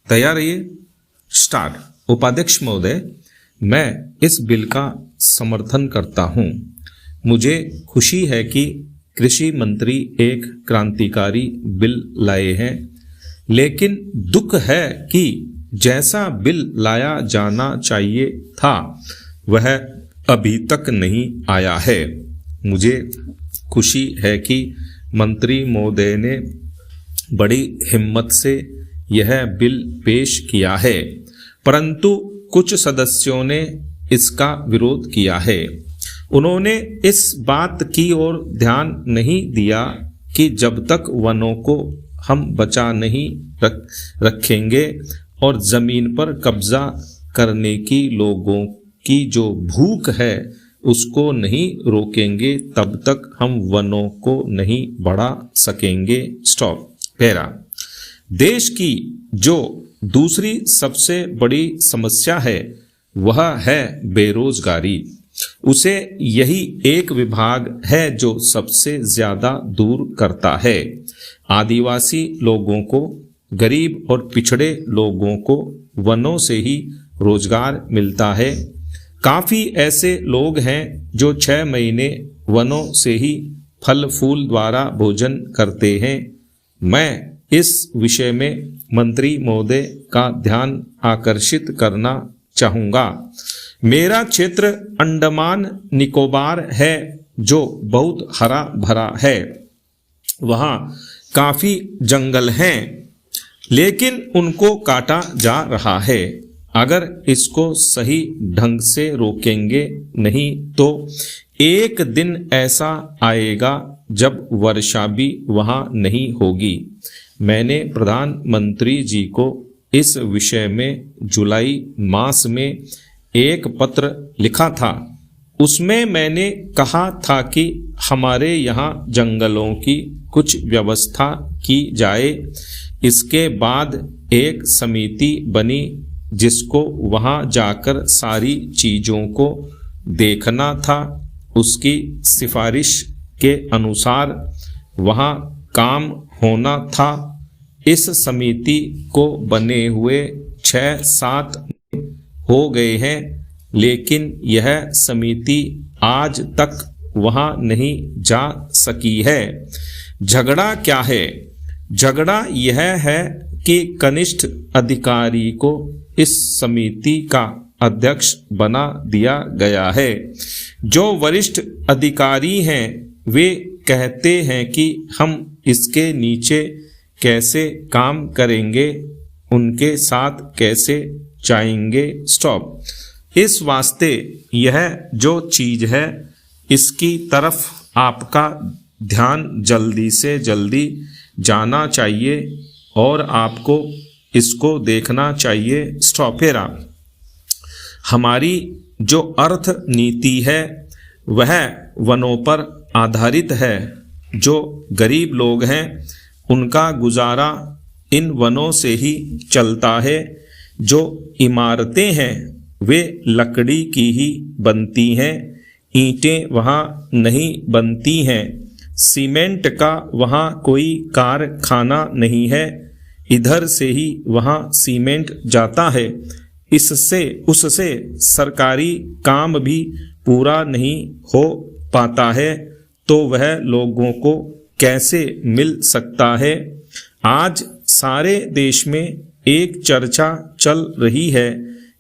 तैयार रहिए। स्टार्ट। उपाध्यक्ष महोदय, मैं इस बिल का समर्थन करता हूं। मुझे खुशी है कि कृषि मंत्री एक क्रांतिकारी बिल लाए हैं, लेकिन दुख है कि जैसा बिल लाया जाना चाहिए था वह अभी तक नहीं आया है। मुझे खुशी है कि मंत्री महोदय ने बड़ी हिम्मत से यह बिल पेश किया है, परंतु कुछ सदस्यों ने इसका विरोध किया है। उन्होंने इस बात की ओर ध्यान नहीं दिया कि जब तक वनों को हम बचा नहीं रखेंगे और जमीन पर कब्जा करने की लोगों की जो भूख है उसको नहीं रोकेंगे, तब तक हम वनों को नहीं बढ़ा सकेंगे। स्टॉप। पैरा। देश की जो दूसरी सबसे बड़ी समस्या है वह है बेरोजगारी। उसे यही एक विभाग है जो सबसे ज्यादा दूर करता है। आदिवासी लोगों को, गरीब और पिछड़े लोगों को वनों से ही रोजगार मिलता है। काफी ऐसे लोग हैं जो 6 महीने वनों से ही फल फूल द्वारा भोजन करते हैं। मैं इस विषय में मंत्री महोदय का ध्यान आकर्षित करना चाहूँगा। मेरा क्षेत्र अंडमान निकोबार है जो बहुत हरा भरा है। वहाँ काफ़ी जंगल हैं, लेकिन उनको काटा जा रहा है। अगर इसको सही ढंग से रोकेंगे नहीं तो एक दिन ऐसा आएगा जब वर्षा भी वहाँ नहीं होगी। मैंने प्रधानमंत्री जी को इस विषय में जुलाई मास में एक पत्र लिखा था। उसमें मैंने कहा था कि हमारे यहाँ जंगलों की कुछ व्यवस्था की जाए। इसके बाद एक समिति बनी जिसको वहाँ जाकर सारी चीज़ों को देखना था। उसकी सिफारिश के अनुसार वहाँ काम होना था। इस समिति को बने हुए 6-7 हो गए हैं, लेकिन यह समिति आज तक वहाँ नहीं जा सकी है। झगड़ा क्या है? झगड़ा यह है कि कनिष्ठ अधिकारी को इस समिति का अध्यक्ष बना दिया गया है। जो वरिष्ठ अधिकारी हैं वे कहते हैं कि हम इसके नीचे कैसे काम करेंगे, उनके साथ कैसे जाएंगे। स्टॉप। इस वास्ते यह जो चीज़ है इसकी तरफ आपका ध्यान जल्दी से जल्दी जाना चाहिए और आपको इसको देखना चाहिए। स्टॉप। फेरा। हमारी जो अर्थ नीति है वह वनों पर आधारित है। जो गरीब लोग हैं उनका गुजारा इन वनों से ही चलता है। जो इमारतें हैं वे लकड़ी की ही बनती हैं। ईंटें वहाँ नहीं बनती हैं। सीमेंट का वहाँ कोई कारखाना नहीं है। इधर से ही वहाँ सीमेंट जाता है। इससे उससे सरकारी काम भी पूरा नहीं हो पाता है, तो वह लोगों को कैसे मिल सकता है। आज सारे देश में एक चर्चा चल रही है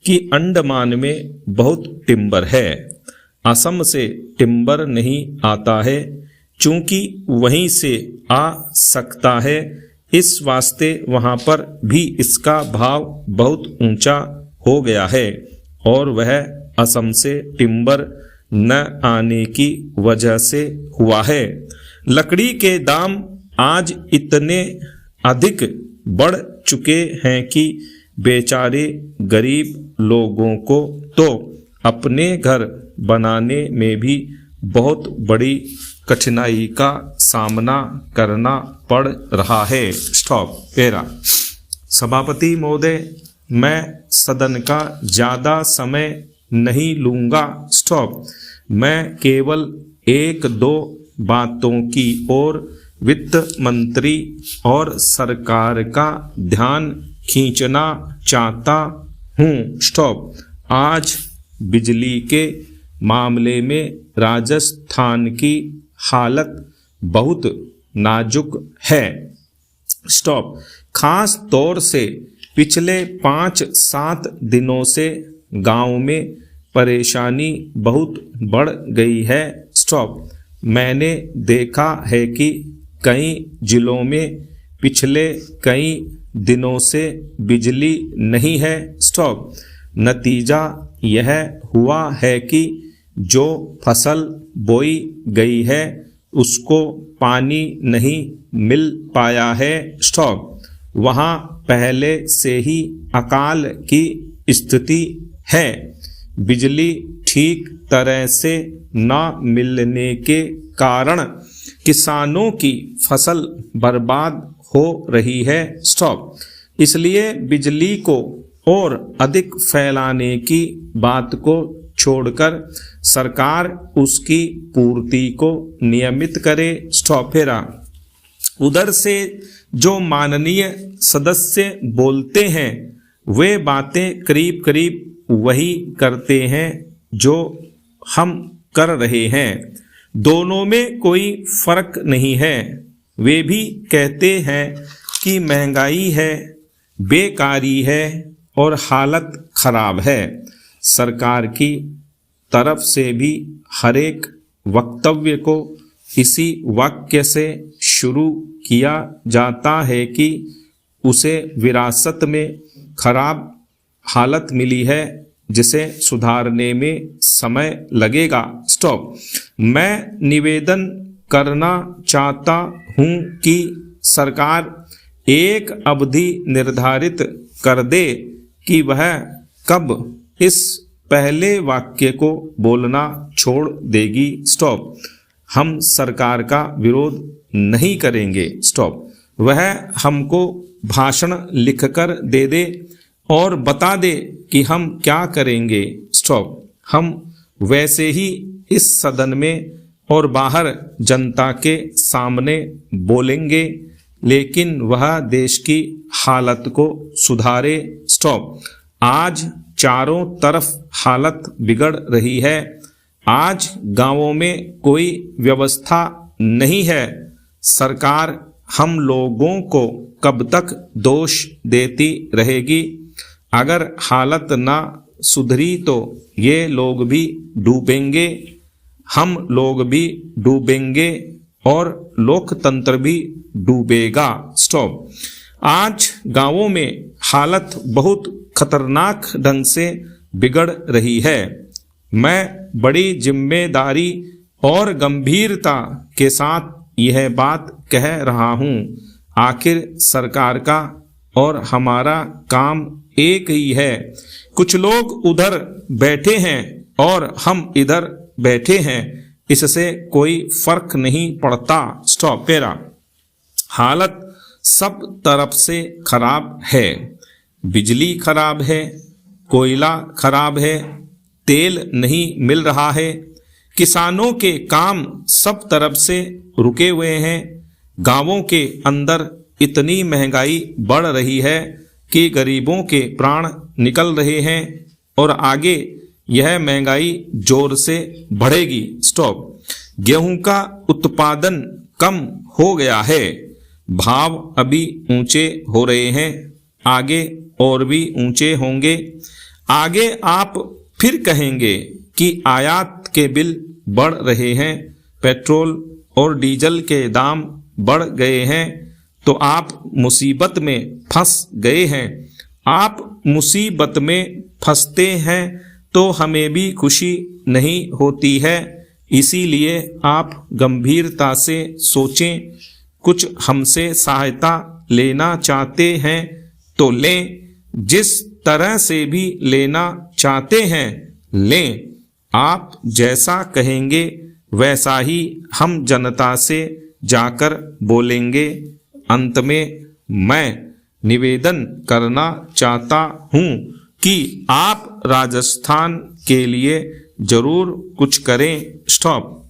कि अंडमान में बहुत टिम्बर है। असम से टिम्बर नहीं आता है, चूंकि वहीं से आ सकता है। इस वास्ते वहाँ पर भी इसका भाव बहुत ऊंचा हो गया है और वह असम से टिम्बर न आने की वजह से हुआ है। लकड़ी के दाम आज इतने अधिक बढ़ चुके हैं कि बेचारे गरीब लोगों को तो अपने घर बनाने में भी बहुत बड़ी कठिनाई का सामना करना पड़ रहा है। स्टॉप। पैरा। सभापति महोदय, मैं सदन का ज़्यादा समय नहीं लूँगा। स्टॉप। मैं केवल 1-2 बातों की ओर वित्त मंत्री और सरकार का ध्यान खींचना चाहता हूँ। स्टॉप। आज बिजली के मामले में राजस्थान की हालत बहुत नाजुक है। स्टॉप। खास तौर से पिछले 5-7 दिनों से गांव में परेशानी बहुत बढ़ गई है। स्टॉप। मैंने देखा है कि कई जिलों में पिछले कई दिनों से बिजली नहीं है। स्टॉप। नतीजा यह हुआ है कि जो फसल बोई गई है उसको पानी नहीं मिल पाया है। स्टॉप। वहाँ पहले से ही अकाल की स्थिति है। बिजली ठीक तरह से न मिलने के कारण किसानों की फसल बर्बाद हो रही है। स्टॉप। इसलिए बिजली को और अधिक फैलाने की बात को छोड़कर सरकार उसकी पूर्ति को नियमित करे। स्टॉप। फेरा। उधर से जो माननीय सदस्य बोलते हैं वे बातें करीब करीब वही करते हैं जो हम कर रहे हैं। दोनों में कोई फर्क नहीं है। वे भी कहते हैं कि महंगाई है, बेकारी है और हालत खराब है। सरकार की तरफ से भी हर एक वक्तव्य को इसी वाक्य से शुरू किया जाता है कि उसे विरासत में खराब हालत मिली है जिसे सुधारने में समय लगेगा। स्टॉप। मैं निवेदन करना चाहता हूं कि सरकार एक अवधि निर्धारित कर दे कि वह कब इस पहले वाक्य को बोलना छोड़ देगी। स्टॉप। हम सरकार का विरोध नहीं करेंगे। स्टॉप। वह हमको भाषण लिखकर दे दे और बता दे कि हम क्या करेंगे। स्टॉप। हम वैसे ही इस सदन में और बाहर जनता के सामने बोलेंगे, लेकिन वह देश की हालत को सुधारे। स्टॉप। आज चारों तरफ हालत बिगड़ रही है। आज गांवों में कोई व्यवस्था नहीं है। सरकार हम लोगों को कब तक दोष देती रहेगी? अगर हालत ना सुधरी तो ये लोग भी डूबेंगे, हम लोग भी डूबेंगे और लोकतंत्र भी डूबेगा। स्टॉप। आज गांवों में हालत बहुत खतरनाक ढंग से बिगड़ रही है। मैं बड़ी जिम्मेदारी और गंभीरता के साथ यह बात कह रहा हूं। आखिर सरकार का और हमारा काम एक ही है। कुछ लोग उधर बैठे हैं और हम इधर बैठे हैं, इससे कोई फर्क नहीं पड़ता। स्टॉप। पेरा। हालत सब तरफ से खराब है। बिजली खराब है, कोयला खराब है, तेल नहीं मिल रहा है, किसानों के काम सब तरफ से रुके हुए हैं। गांवों के अंदर इतनी महंगाई बढ़ रही है कि गरीबों के प्राण निकल रहे हैं और आगे यह महंगाई जोर से बढ़ेगी। स्टॉप। गेहूं का उत्पादन कम हो गया है, भाव अभी ऊंचे हो रहे हैं, आगे और भी ऊंचे होंगे। आगे आप फिर कहेंगे कि आयात के बिल बढ़ रहे हैं, पेट्रोल और डीजल के दाम बढ़ गए हैं, तो आप मुसीबत में फंस गए हैं। आप मुसीबत में फंसते हैं तो हमें भी खुशी नहीं होती है। इसीलिए आप गंभीरता से सोचें, कुछ हमसे सहायता लेना चाहते हैं तो लें, जिस तरह से भी लेना चाहते हैं लें। आप जैसा कहेंगे वैसा ही हम जनता से जाकर बोलेंगे। अंत में मैं निवेदन करना चाहता हूं कि आप राजस्थान के लिए जरूर कुछ करें। स्टॉप।